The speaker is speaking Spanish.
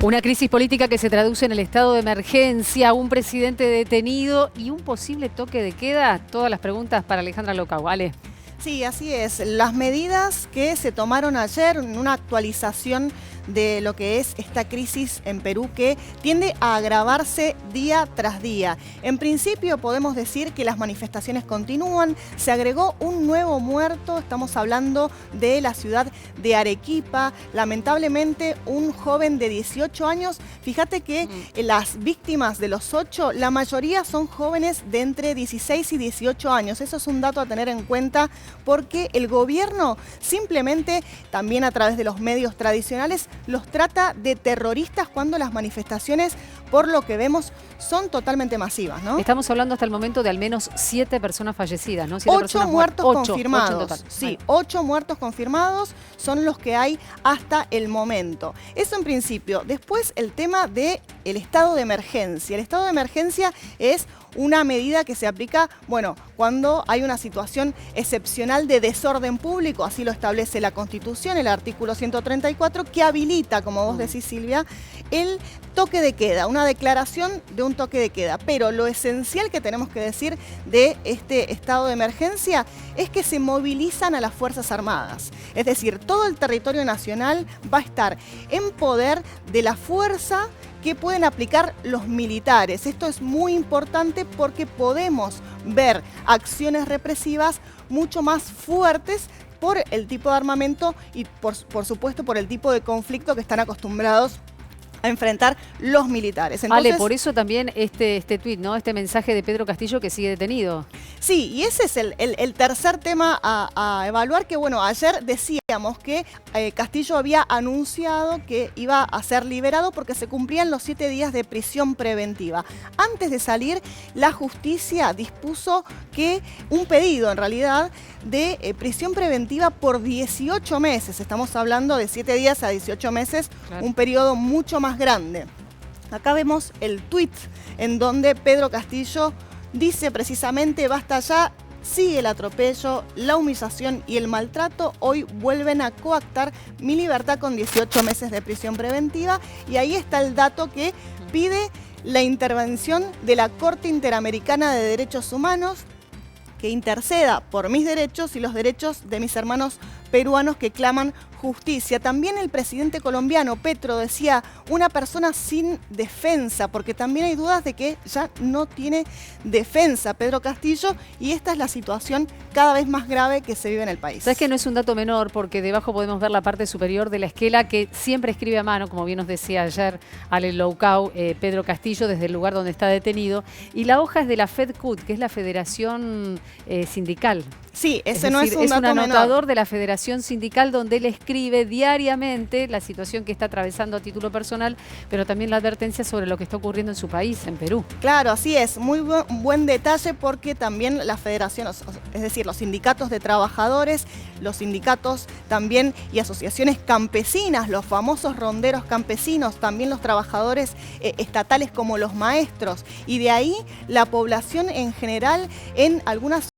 Una crisis política que se traduce en el estado de emergencia, un presidente detenido y un posible toque de queda. Todas las preguntas para Alejandra Locau. Ale. Sí, así es. Las medidas que se tomaron ayer en una actualización de lo que es esta crisis en Perú que tiende a agravarse día tras día. En principio podemos decir que las manifestaciones continúan, se agregó un nuevo muerto, estamos hablando de la ciudad de Arequipa, lamentablemente un joven de 18 años. Fíjate que las víctimas de los 8, la mayoría son jóvenes de entre 16 y 18 años. Eso es un dato a tener en cuenta porque el gobierno simplemente, también a través de los medios tradicionales, los trata de terroristas cuando las manifestaciones, por lo que vemos, son totalmente masivas, ¿no? Estamos hablando hasta el momento de al menos 7 personas fallecidas, ¿no? 8 muertos confirmados. 8 en total. Sí, 8 muertos confirmados son los que hay hasta el momento. Eso en principio. Después el tema del estado de emergencia. El estado de emergencia es una medida que se aplica, bueno, cuando hay una situación excepcional de desorden público, así lo establece la Constitución, el artículo 134, que habilita, como vos decís, Silvia, el toque de queda, una declaración de un toque de queda. Pero lo esencial que tenemos que decir de este estado de emergencia es que se movilizan a las Fuerzas Armadas. Es decir, todo el territorio nacional va a estar en poder de la fuerza que pueden aplicar los militares. Esto es muy importante porque podemos ver acciones represivas mucho más fuertes por el tipo de armamento y por supuesto por el tipo de conflicto que están acostumbrados a enfrentar los militares. Entonces, Ale, por eso también este tuit, ¿no? Este mensaje de Pedro Castillo que sigue detenido. Sí, y ese es el tercer tema a evaluar, que bueno, ayer decíamos que Castillo había anunciado que iba a ser liberado porque se cumplían los 7 días de prisión preventiva. Antes de salir, la justicia dispuso que un pedido, en realidad, de prisión preventiva por 18 meses. Estamos hablando de 7 días a 18 meses, claro. Un periodo mucho más grande. Acá vemos el tuit en donde Pedro Castillo dice precisamente: basta ya, sigue el atropello, la humillación y el maltrato. Hoy vuelven a coactar mi libertad con 18 meses de prisión preventiva. Y ahí está el dato que pide la intervención de la Corte Interamericana de Derechos Humanos, que interceda por mis derechos y los derechos de mis hermanos peruanos que claman justicia. También el presidente colombiano Petro decía: una persona sin defensa, porque también hay dudas de que ya no tiene defensa Pedro Castillo, y esta es la situación cada vez más grave que se vive en el país. Sabes que no es un dato menor, porque debajo podemos ver la parte superior de la esquela que siempre escribe a mano, como bien nos decía ayer Ale Locau, Pedro Castillo, desde el lugar donde está detenido, y la hoja es de la FEDCUT, que es la Federación Sindical. Sí, ese no es un dato menor. Es un anotador de la Federación Sindical donde él escribe diariamente la situación que está atravesando a título personal, pero también la advertencia sobre lo que está ocurriendo en su país, en Perú. Claro, así es. Muy buen detalle, porque también la federación, es decir, los sindicatos de trabajadores, los sindicatos también y asociaciones campesinas, los famosos ronderos campesinos, también los trabajadores estatales como los maestros, y de ahí la población en general en algunas